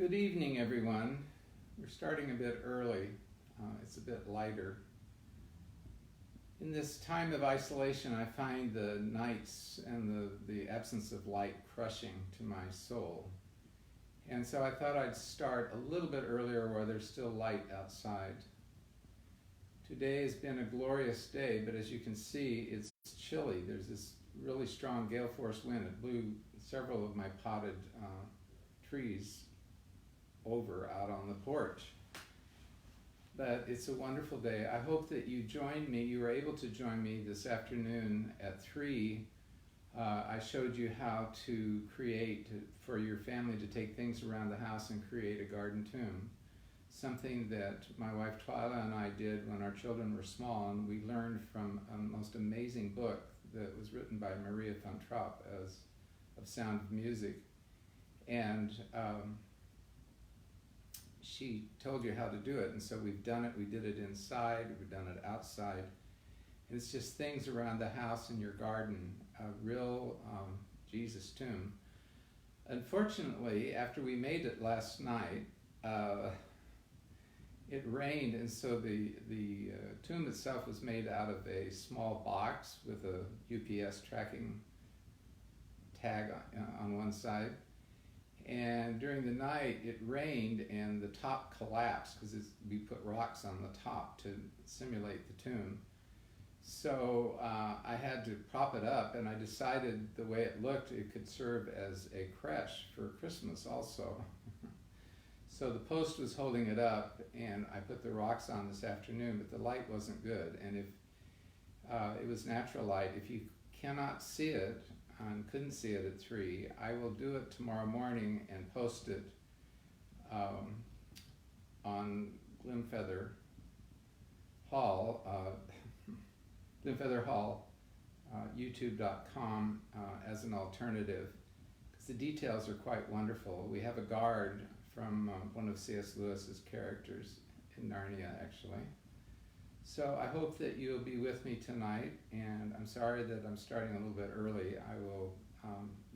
Good evening, everyone. We're starting a bit early. It's a bit lighter. In this time of isolation, I find the nights and the absence of light crushing to my soul. And so I thought I'd start a little bit earlier where there's still light outside. Today has been a glorious day, but as you can see, it's chilly. There's this really strong gale force wind. It blew several of my potted trees over out on the porch. But it's a wonderful day. I hope that you were able to join me this afternoon at 3. I showed you how to create, for your family to take things around the house and create a garden tomb. Something that my wife Twyla and I did when our children were small, and we learned from a most amazing book that was written by Maria von Trapp of Sound of Music. And she told you how to do it, and so we've done it. We did it inside, we've done it outside. And it's just things around the house and your garden, a real Jesus tomb. Unfortunately, after we made it last night, it rained, and so the tomb itself was made out of a small box with a UPS tracking tag on one side. And during the night, it rained and the top collapsed because we put rocks on the top to simulate the tomb. So I had to prop it up, and I decided the way it looked, it could serve as a creche for Christmas also. So the post was holding it up, and I put the rocks on this afternoon, but the light wasn't good. And if it was natural light, if you cannot see it, and couldn't see it at 3, I will do it tomorrow morning and post it on Glenfeather Hall, YouTube.com as an alternative, because the details are quite wonderful. We have a guard from one of C.S. Lewis's characters in Narnia, actually. So I hope that you'll be with me tonight, and I'm sorry that I'm starting a little bit early. I will,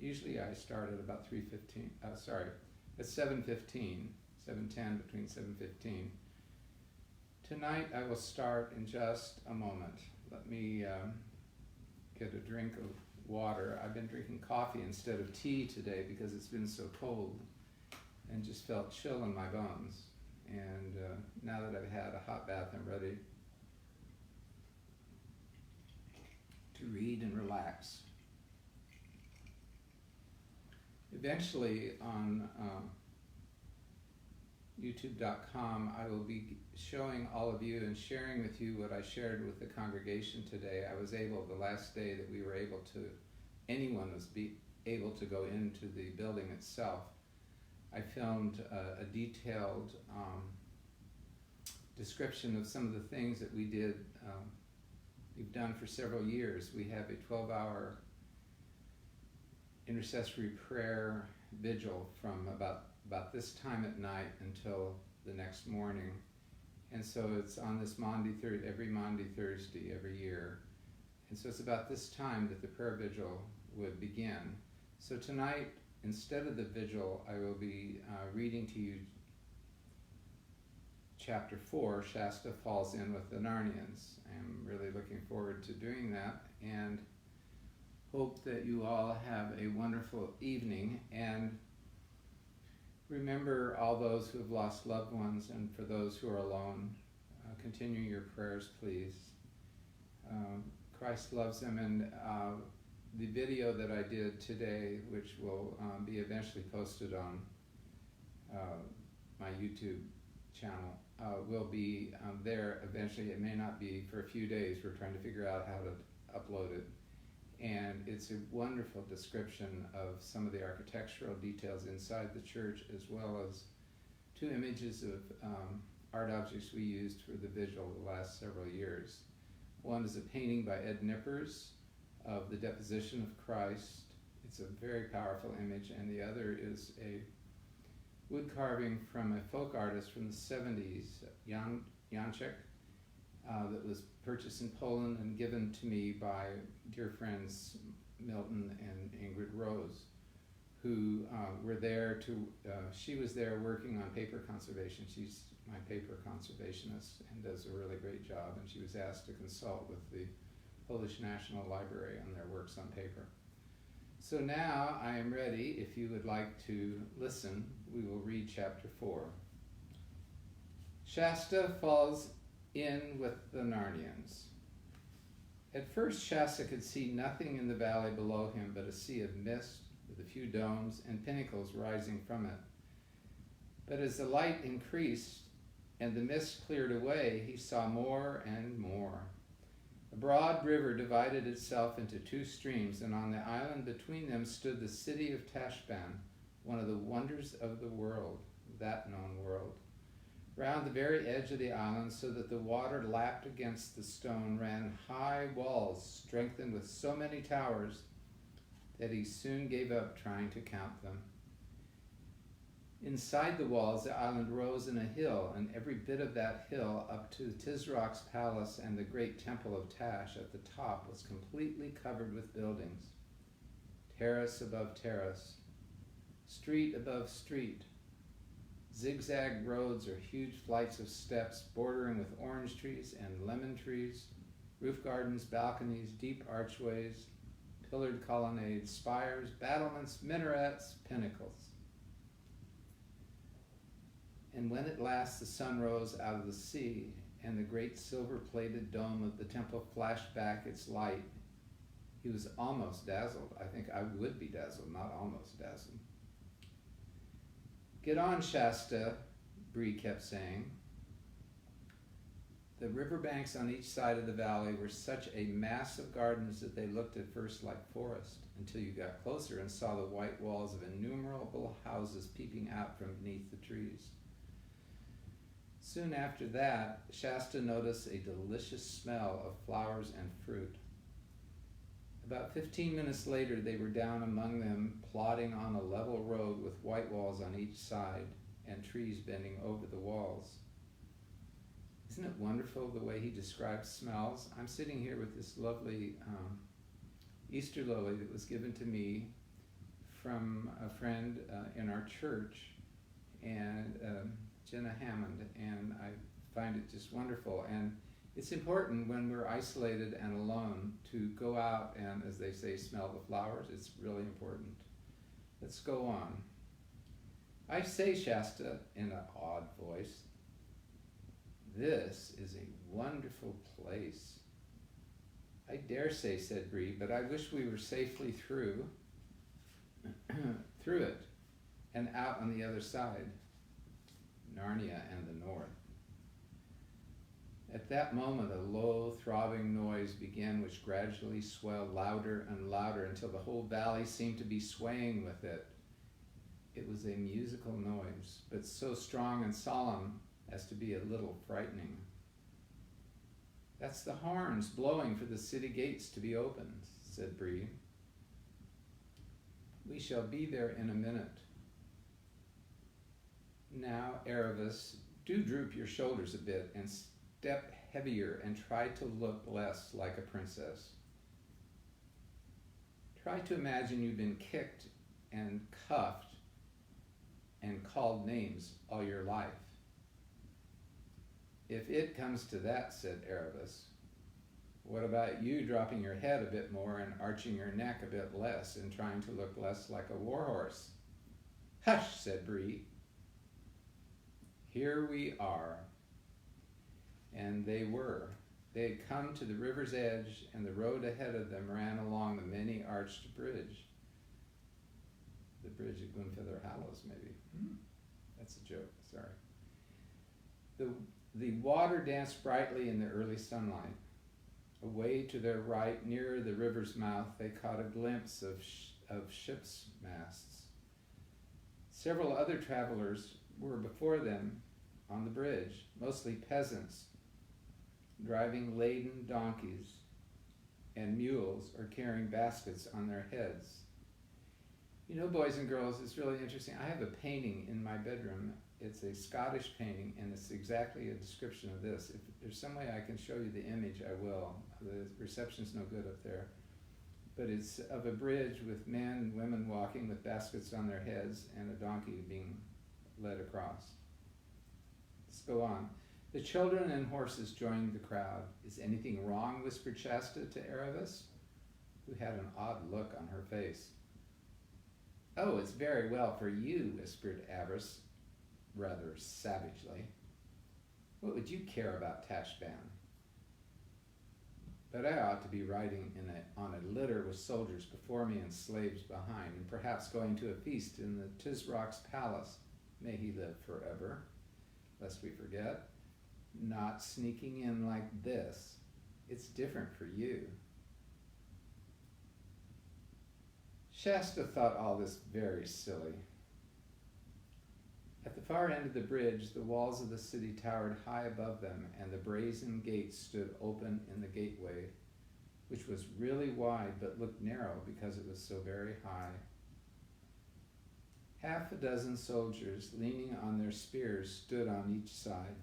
usually I start at about 3:15, at 7:15, 7:10, between 7:15. Tonight I will start in just a moment. Let me get a drink of water. I've been drinking coffee instead of tea today because it's been so cold and just felt chill in my bones. And now that I've had a hot bath, I'm ready to read and relax. Eventually on YouTube.com, I will be showing all of you and sharing with you what I shared with the congregation today. I was able, the last day that we were able to, anyone was able to go into the building itself. I filmed a detailed description of some of the things that we've done for several years. We have a 12-hour intercessory prayer vigil from about this time at night until the next morning. And so it's on this every Maundy Thursday every year. And so it's about this time that the prayer vigil would begin. So tonight, instead of the vigil, I will be reading to you Chapter 4, Shasta Falls In with the Narnians. I'm really looking forward to doing that, and hope that you all have a wonderful evening. And remember all those who have lost loved ones, and for those who are alone, continue your prayers, please. Christ loves them, and the video that I did today, which will be eventually posted on my YouTube channel, will be there eventually. It may not be for a few days. We're trying to figure out how to upload it. And it's a wonderful description of some of the architectural details inside the church, as well as 2 images of art objects we used for the vigil the last several years. One is a painting by Ed Nippers of the Deposition of Christ. It's a very powerful image. And the other is a wood carving from a folk artist from the 70s, Janczek, that was purchased in Poland and given to me by dear friends Milton and Ingrid Rose, who were there to, she was there working on paper conservation. She's my paper conservationist and does a really great job, and she was asked to consult with the Polish National Library on their works on paper. So now I am ready. If you would like to listen, we will read chapter 4. Shasta falls in with the Narnians. At first Shasta could see nothing in the valley below him but a sea of mist with a few domes and pinnacles rising from it. But as the light increased and the mist cleared away, he saw more and more. A broad river divided itself into two streams, and on the island between them stood the city of Tashbaan, one of the wonders of the world, that known world. Round the very edge of the island, so that the water lapped against the stone, ran high walls strengthened with so many towers that he soon gave up trying to count them. Inside the walls, the island rose in a hill, and every bit of that hill up to Tisroc's palace and the great temple of Tash at the top was completely covered with buildings, terrace above terrace, street above street. Zigzag roads or huge flights of steps bordering with orange trees and lemon trees, roof gardens, balconies, deep archways, pillared colonnades, spires, battlements, minarets, pinnacles. And when at last the sun rose out of the sea and the great silver-plated dome of the temple flashed back its light, he was almost dazzled. I think I would be dazzled, not almost dazzled. "Get on, Shasta," Bree kept saying. The riverbanks on each side of the valley were such a mass of gardens that they looked at first like forest, until you got closer and saw the white walls of innumerable houses peeping out from beneath the trees. Soon after that, Shasta noticed a delicious smell of flowers and fruit. About 15 minutes later, they were down among them, plodding on a level road with white walls on each side and trees bending over the walls. Isn't it wonderful the way he describes smells? I'm sitting here with this lovely Easter lily that was given to me from a friend in our church, and Jenna Hammond, and I find it just wonderful. And it's important when we're isolated and alone to go out and, as they say, smell the flowers. It's really important. Let's go on. "I say, Shasta," in an awed voice, "this is a wonderful place." "I dare say," said Bree, "but I wish we were safely through it and out on the other side. Narnia and the north." At that moment, a low, throbbing noise began, which gradually swelled louder and louder until the whole valley seemed to be swaying with it. It was a musical noise, but so strong and solemn as to be a little frightening. "That's the horns blowing for the city gates to be opened," said Bree. "We shall be there in a minute. Now, Erebus, do droop your shoulders a bit and step heavier and try to look less like a princess. Try to imagine you've been kicked and cuffed and called names all your life." "If it comes to that," said Erebus, "what about you dropping your head a bit more and arching your neck a bit less and trying to look less like a warhorse?" "Hush," said Bree. "Here we are." And they were. They had come to the river's edge, and the road ahead of them ran along the many-arched bridge. The bridge at Glenfeather Hallows, maybe. That's a joke, sorry. The water danced brightly in the early sunlight. Away to their right, near the river's mouth, they caught a glimpse of ships' masts. Several other travelers were before them on the bridge, mostly peasants, driving laden donkeys and mules or carrying baskets on their heads. You know, boys and girls, it's really interesting. I have a painting in my bedroom. It's a Scottish painting, and it's exactly a description of this. If there's some way I can show you the image, I will. The reception's no good up there. but it's of a bridge with men and women walking with baskets on their heads and a donkey being led across. Let's go on. The children and horses joined the crowd. Is anything wrong? Whispered Shasta to Aravis, who had an odd look on her face. Oh, it's very well for you, whispered Avarice, rather savagely. What would you care about Tashbaan? But I ought to be riding on a litter with soldiers before me and slaves behind, and perhaps going to a feast in the Tisrock's palace. May he live forever, lest we forget. Not sneaking in like this. It's different for you. Shasta thought all this very silly. At the far end of the bridge, the walls of the city towered high above them, and the brazen gates stood open in the gateway, which was really wide but looked narrow because it was so very high. Half a dozen soldiers, leaning on their spears, stood on each side.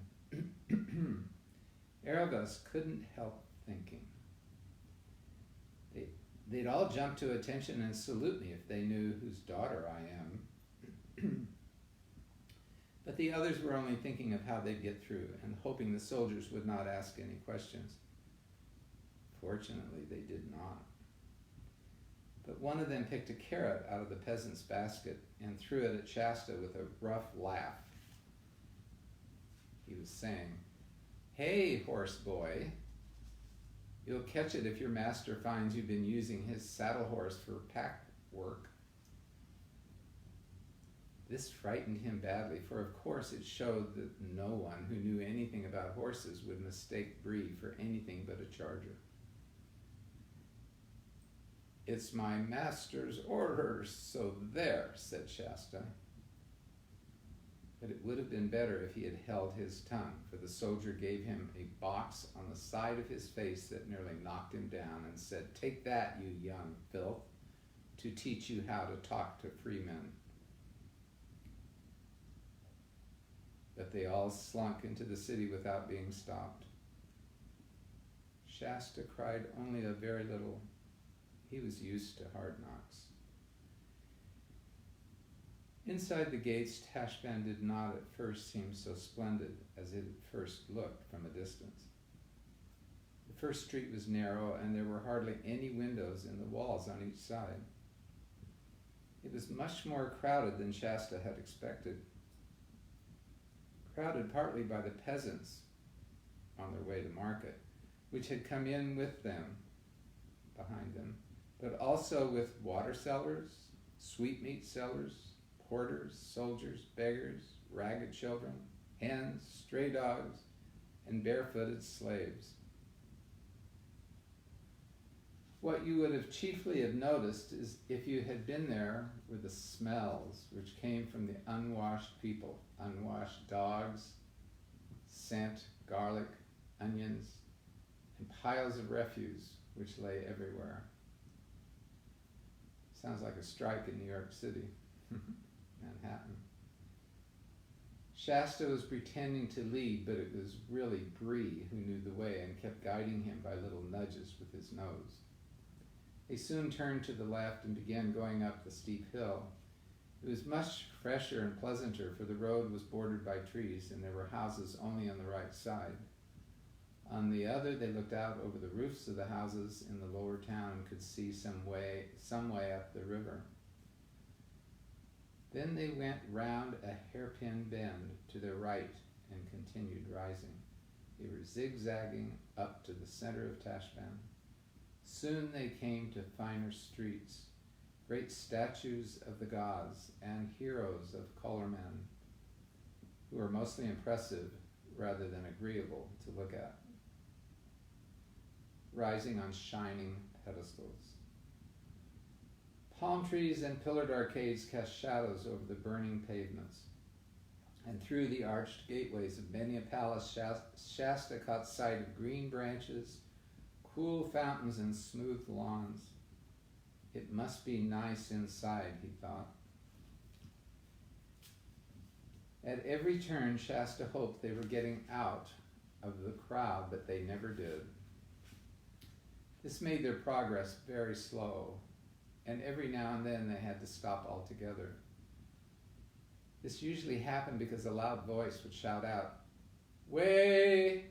Aravis couldn't help thinking. They'd all jump to attention and salute me if they knew whose daughter I am. But the others were only thinking of how they'd get through and hoping the soldiers would not ask any questions. Fortunately, they did not. But one of them picked a carrot out of the peasant's basket and threw it at Shasta with a rough laugh. He was saying, "Hey, horse boy, you'll catch it if your master finds you've been using his saddle horse for pack work." This frightened him badly, for of course it showed that no one who knew anything about horses would mistake Bree for anything but a charger. "It's my master's orders, so there," said Shasta. But it would have been better if he had held his tongue, for the soldier gave him a box on the side of his face that nearly knocked him down and said, "Take that, you young filth, to teach you how to talk to free men." But they all slunk into the city without being stopped. Shasta cried only a very little. He was used to hard knocks. Inside the gates, Tashbaan did not at first seem so splendid as it at first looked from a distance. The first street was narrow, and there were hardly any windows in the walls on each side. It was much more crowded than Shasta had expected. Crowded partly by the peasants on their way to market, which had come in with them, behind them, but also with water sellers, sweetmeat sellers, porters, soldiers, beggars, ragged children, hens, stray dogs, and barefooted slaves. What you would have chiefly have noticed is if you had been there were the smells which came from the unwashed people, unwashed dogs, scent, garlic, onions, and piles of refuse which lay everywhere. Sounds like a strike in New York City. Manhattan. Shasta was pretending to lead, but it was really Bree who knew the way and kept guiding him by little nudges with his nose. They soon turned to the left and began going up the steep hill. It was much fresher and pleasanter, for the road was bordered by trees and there were houses only on the right side. On the other, they looked out over the roofs of the houses in the lower town and could see some way up the river. Then they went round a hairpin bend to their right and continued rising. They were zigzagging up to the center of Tashbaan. Soon they came to finer streets, great statues of the gods and heroes of colormen, who were mostly impressive rather than agreeable to look at, rising on shining pedestals. Palm trees and pillared arcades cast shadows over the burning pavements, and through the arched gateways of many a palace Shasta caught sight of green branches, cool fountains, and smooth lawns. It must be nice inside, he thought. At every turn, Shasta hoped they were getting out of the crowd, but they never did. This made their progress very slow, and every now and then they had to stop altogether. This usually happened because a loud voice would shout out, "Way,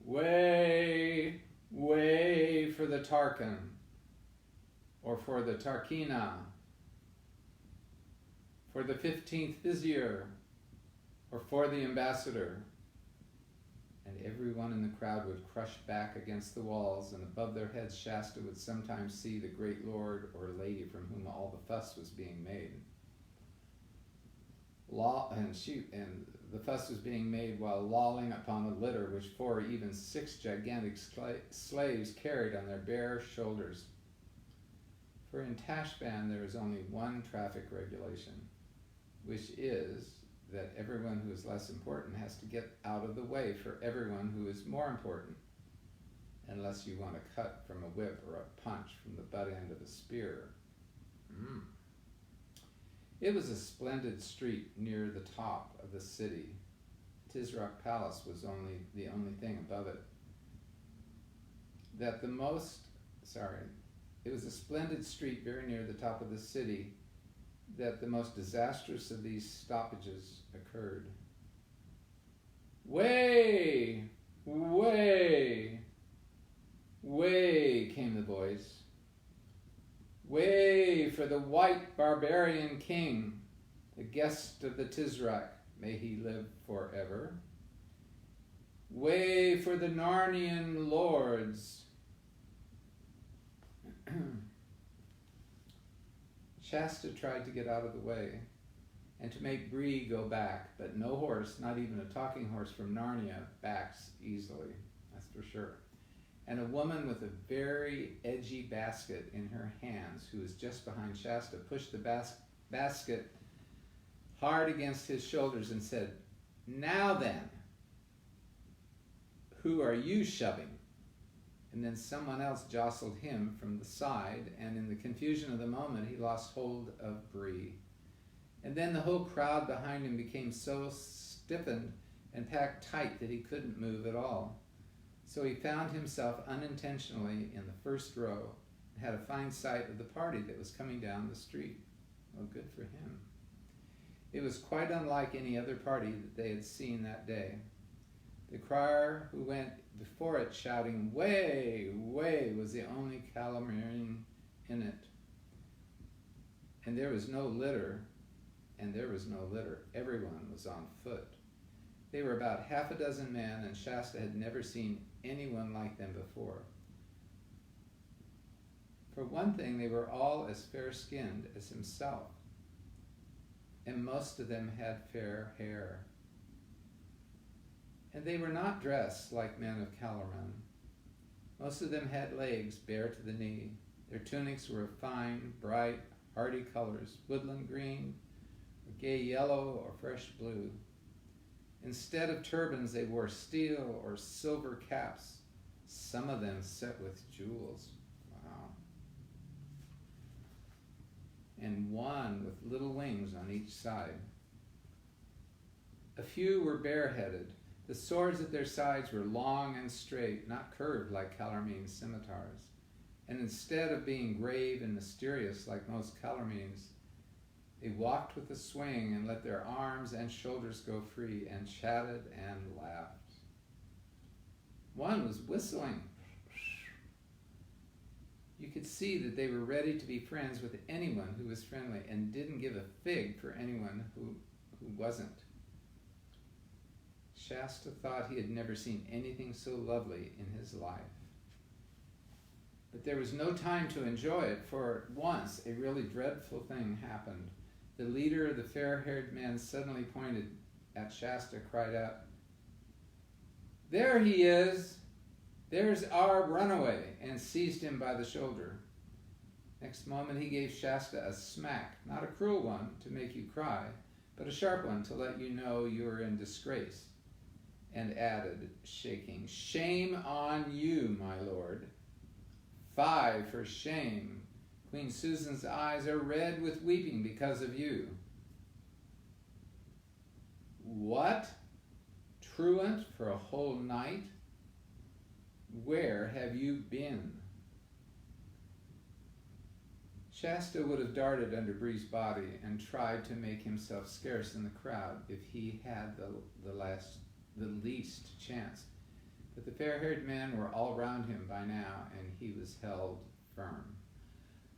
way, way for the Tarkan," or for the Tarkina, for the 15th Vizier, or for the ambassador. And everyone in the crowd would crush back against the walls, and above their heads Shasta would sometimes see the great lord or lady from whom all the fuss was being made. And the fuss was being made while lolling upon a litter which 4 or even 6 gigantic slaves carried on their bare shoulders. For in Tashbaan there is only one traffic regulation, which is that everyone who is less important has to get out of the way for everyone who is more important, unless you want a cut from a whip or a punch from the butt end of a spear. It was a splendid street near the top of the city. Tizrak Palace was the only thing above it. It was a splendid street very near the top of the city that the most disastrous of these stoppages occurred. "Way, way, way," came the voice. "Way for the white barbarian king, the guest of the Tizrak, may he live forever. Way for the Narnian lords." Shasta tried to get out of the way and to make Bree go back, but no horse, not even a talking horse from Narnia, backs easily, that's for sure. And a woman with a very edgy basket in her hands, who was just behind Shasta, pushed the basket hard against his shoulders and said, "Now then, who are you shoving?" And then someone else jostled him from the side, and in the confusion of the moment, he lost hold of Bree. And then the whole crowd behind him became so stiffened and packed tight that he couldn't move at all. So he found himself unintentionally in the first row and had a fine sight of the party that was coming down the street. Well, good for him. It was quite unlike any other party that they had seen that day. The crier who went before it shouting, "Way, way," was the only Calamarian in it. And there was no litter, Everyone was on foot. They were about 6 men, and Shasta had never seen anyone like them before. For one thing, they were all as fair-skinned as himself, and most of them had fair hair. And they were not dressed like men of Calormen. Most of them had legs bare to the knee. Their tunics were of fine, bright, hardy colors, woodland green, or gay yellow, or fresh blue. Instead of turbans, they wore steel or silver caps, some of them set with jewels. Wow. And one with little wings on each side. A few were bareheaded. The swords at their sides were long and straight, not curved like Calormene scimitars. And instead of being grave and mysterious like most Calormenes, they walked with a swing and let their arms and shoulders go free and chatted and laughed. One was whistling. You could see that they were ready to be friends with anyone who was friendly and didn't give a fig for anyone who wasn't. Shasta thought he had never seen anything so lovely in his life. But there was no time to enjoy it, for at once a really dreadful thing happened. The leader of the fair-haired men suddenly pointed at Shasta, cried out, "There he is! There's our runaway," and seized him by the shoulder. Next moment he gave Shasta a smack, not a cruel one to make you cry, but a sharp one to let you know you were in disgrace, and added, shaking, "Shame on you, my lord. 5 for shame. Queen Susan's eyes are red with weeping because of you." "What? Truant for a whole night? Where have you been?" Shasta would have darted under Bree's body and tried to make himself scarce in the crowd if he had the least chance. But the fair-haired men were all round him by now, and he was held firm.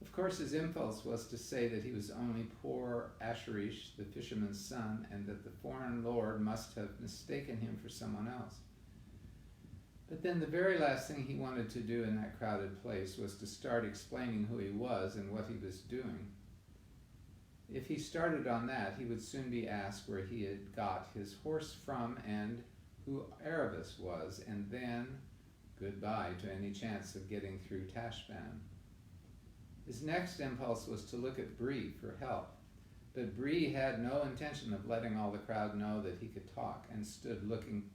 Of course, his impulse was to say that he was only poor Asherish, the fisherman's son, and that the foreign lord must have mistaken him for someone else. But then the very last thing he wanted to do in that crowded place was to start explaining who he was and what he was doing. If he started on that, he would soon be asked where he had got his horse from and who Erebus was, and then goodbye to any chance of getting through Tashbaan. His next impulse was to look at Bree for help, but Bree had no intention of letting all the crowd know that he could talk, and stood looking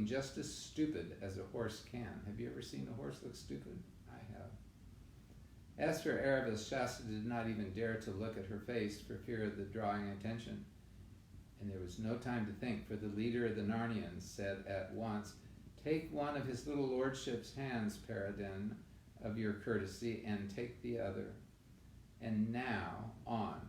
just as stupid as a horse can. Have you ever seen a horse look stupid? I have. As for Erebus, Shasta did not even dare to look at her face for fear of the drawing attention. And there was no time to think, for the leader of the Narnians said at once, "Take one of his little lordship's hands, Peredan, of your courtesy, and take the other. And now on,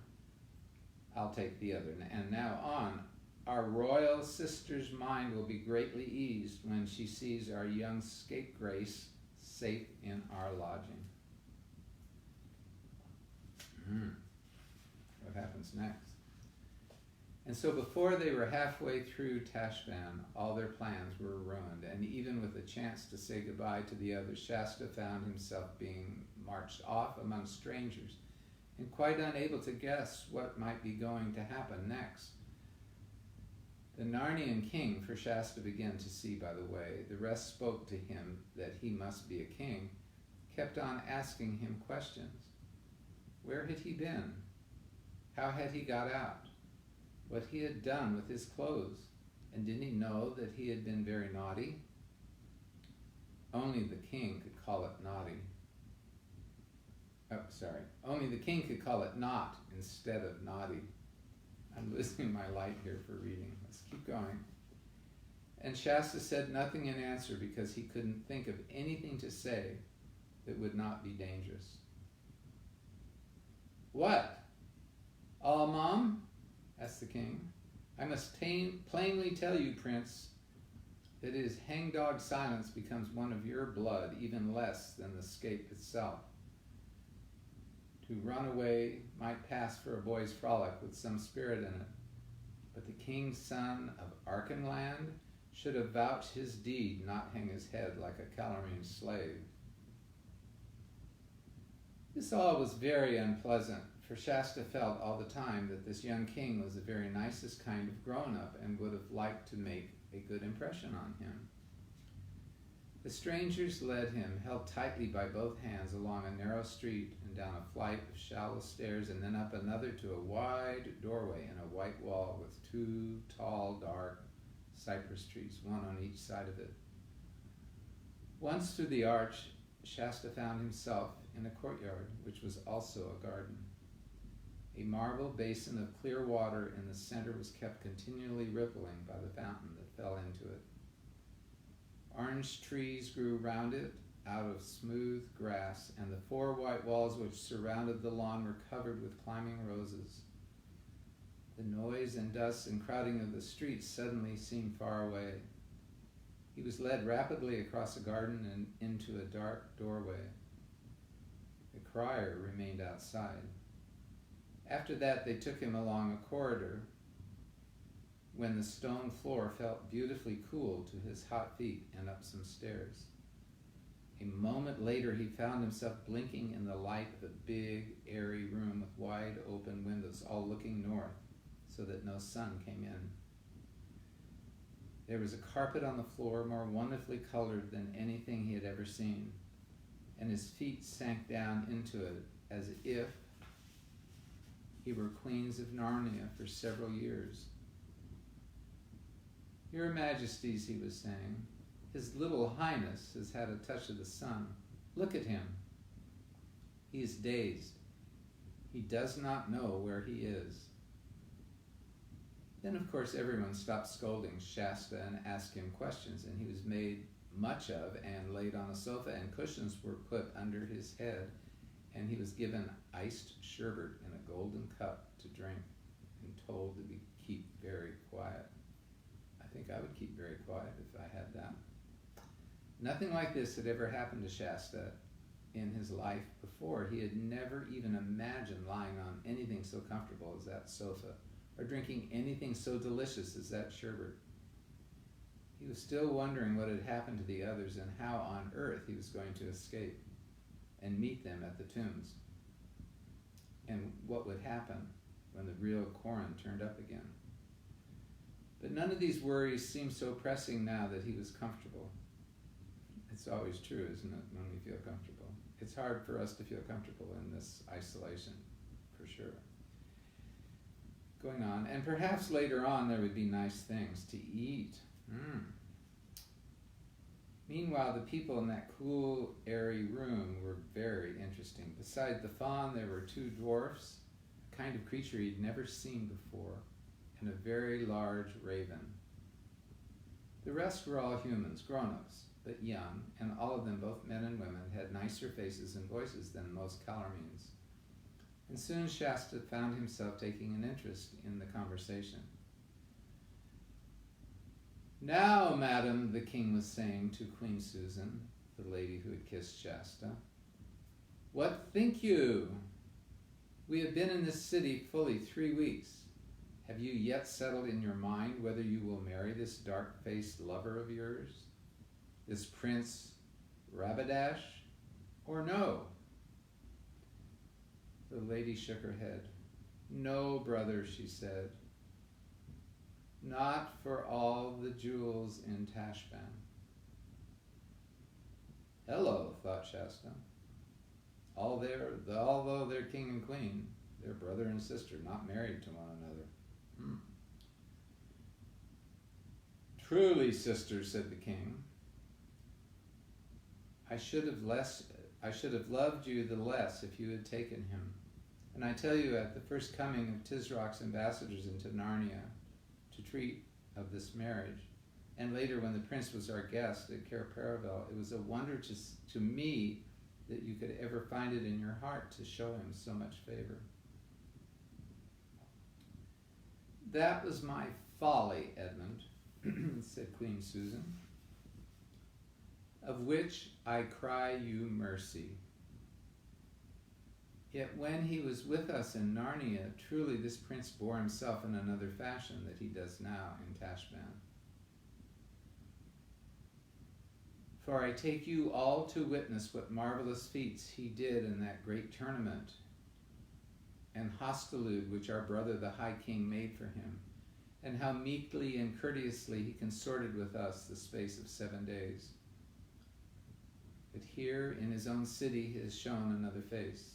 I'll take the other. And now on, our royal sister's mind will be greatly eased when she sees our young scapegrace safe in our lodging." What happens next? And so before they were halfway through Tashbaan, all their plans were ruined, and even with a chance to say goodbye to the others, Shasta found himself being marched off among strangers, and quite unable to guess what might be going to happen next. The Narnian king, for Shasta began to see by the way, the rest spoke to him that he must be a king, kept on asking him questions. Where had he been? How had he got out? What he had done with his clothes? And didn't he know that he had been very naughty? Only the king could call it naughty. Only the king could call it not instead of naughty. I'm losing my light here for reading. Let's keep going. And Shasta said nothing in answer because he couldn't think of anything to say that would not be dangerous. "What? Alamam?" asked the king. "I must plainly tell you, prince, that his hangdog silence becomes one of your blood, even less than the scape itself. To run away might pass for a boy's frolic with some spirit in it, but the king's son of Archenland should avouch his deed, not hang his head like a Calamine slave." This all was very unpleasant, for Shasta felt all the time that this young king was the very nicest kind of grown-up and would have liked to make a good impression on him. The strangers led him, held tightly by both hands, along a narrow street and down a flight of shallow stairs, and then up another to a wide doorway in a white wall with two tall, dark cypress trees, one on each side of it. Once through the arch, Shasta found himself in a courtyard, which was also a garden. A marble basin of clear water in the center was kept continually rippling by the fountain that fell into it. Orange trees grew round it out of smooth grass, and the 4 white walls which surrounded the lawn were covered with climbing roses. The noise and dust and crowding of the streets suddenly seemed far away. He was led rapidly across a garden and into a dark doorway. The crier remained outside. After that, they took him along a corridor when the stone floor felt beautifully cool to his hot feet, and up some stairs. A moment later, he found himself blinking in the light of a big, airy room with wide open windows, all looking north, so that no sun came in. There was a carpet on the floor more wonderfully colored than anything he had ever seen, and his feet sank down into it as if he were queens of Narnia for several years. "Your Majesties," he was saying, "His little Highness has had a touch of the sun. Look at him. He is dazed. He does not know where he is." Then, of course, everyone stopped scolding Shasta and asked him questions, and he was made much of and laid on a sofa, and cushions were put under his head, and he was given iced sherbet in a golden cup to drink and told to keep very quiet. I think I would keep very quiet if I had that. Nothing like this had ever happened to Shasta in his life before. He had never even imagined lying on anything so comfortable as that sofa, or drinking anything so delicious as that sherbet. He was still wondering what had happened to the others and how on earth he was going to escape and meet them at the tombs, and what would happen when the real Corin turned up again. But none of these worries seemed so pressing now that he was comfortable. It's always true, isn't it, when we feel comfortable? It's hard for us to feel comfortable in this isolation, for sure. Going on, and perhaps later on there would be nice things to eat. Meanwhile, the people in that cool, airy room were very interesting. Beside the fawn, there were two dwarfs, a kind of creature he'd never seen before, and a very large raven. The rest were all humans, grown-ups, but young, and all of them, both men and women, had nicer faces and voices than most Calormenes. And soon Shasta found himself taking an interest in the conversation. "Now, madam," the king was saying to Queen Susan, the lady who had kissed Shasta, "what think you? We have been in this city fully 3 weeks. Have you yet settled in your mind whether you will marry this dark-faced lover of yours, this Prince Rabadash, or no?" The lady shook her head. "No, brother," she said. "Not for all the jewels in Tashbaan." Hello, thought Shasta. Although they're king and queen, they're brother and sister, not married to one another. "Truly, sister," said the king, I should have loved you the less if you had taken him. And I tell you, at the first coming of Tisroc's ambassadors into Narnia to treat of this marriage, and later when the prince was our guest at Cair Paravel, it was a wonder to me that you could ever find it in your heart to show him so much favor. "That was my folly, Edmund," said Queen Susan, "of which I cry you mercy. Yet when he was with us in Narnia, truly this prince bore himself in another fashion that he does now in Tashbaan. For I take you all to witness what marvelous feats he did in that great tournament and hostelud which our brother the High King made for him, and how meekly and courteously he consorted with us the space of 7 days. But here in his own city he has shown another face."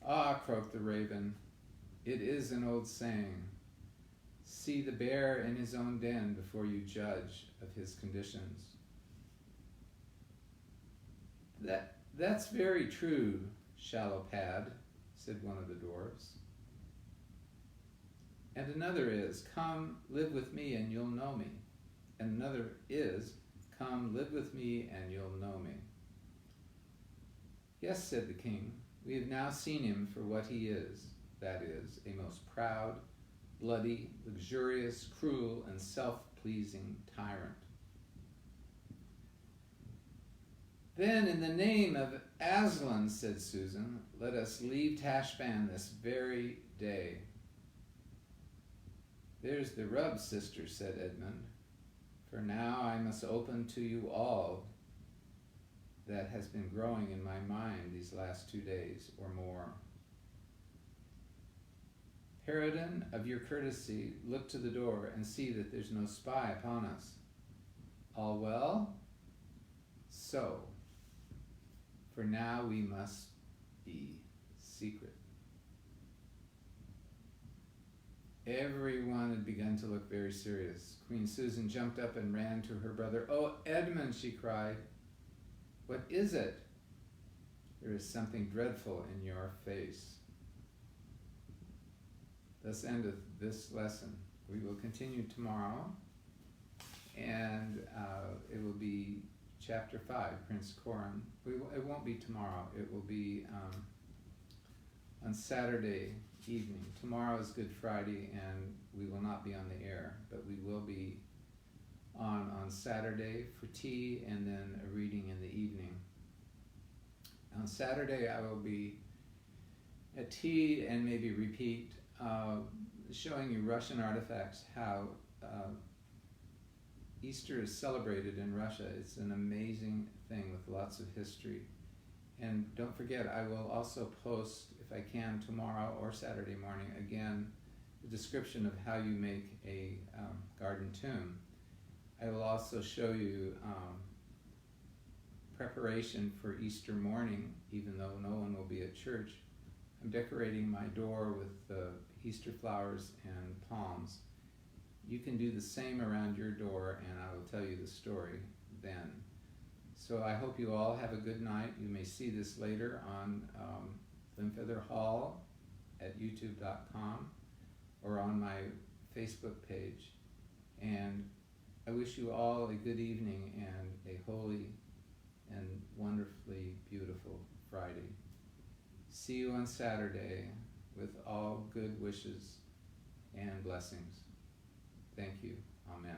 "Ah," croaked the raven, "it is an old saying, see the bear in his own den before you judge of his conditions." That's very true, Shallow Pad," said one of the dwarves. "And another is, come, live with me and you'll know me. And another is, come, live with me and you'll know me." "Yes," said the king, "we have now seen him for what he is, that is, a most proud, bloody, luxurious, cruel, and self-pleasing tyrant." "Then, in the name of Aslan," said Susan, "let us leave Tashbaan this very day." "There's the rub, sister," said Edmund, "for now I must open to you all that has been growing in my mind these last 2 days or more. Peredan, of your courtesy, look to the door and see that there's no spy upon us. All well? So, for now we must be secret." Everyone had begun to look very serious. Queen Susan jumped up and ran to her brother. "Oh, Edmund," she cried, "what is it? There is something dreadful in your face." Thus endeth this lesson. We will continue tomorrow, and it will be chapter 5, Prince Coram. It won't be tomorrow. It will be on Saturday evening. Tomorrow is Good Friday, and we will not be on the air, but we will be on Saturday for tea and then a reading in the evening. On Saturday, I will be at tea and maybe repeat, showing you Russian artifacts, how Easter is celebrated in Russia. It's an amazing thing with lots of history. And don't forget, I will also post, if I can, tomorrow or Saturday morning, again, the description of how you make a garden tomb. I will also show you preparation for Easter morning, even though no one will be at church. I'm decorating my door with Easter flowers and palms. You can do the same around your door, and I will tell you the story then. So I hope you all have a good night. You may see this later on Linfeather Hall at youtube.com or on my Facebook page. And I wish you all a good evening and a holy and wonderfully beautiful Friday. See you on Saturday with all good wishes and blessings. Thank you. Amen.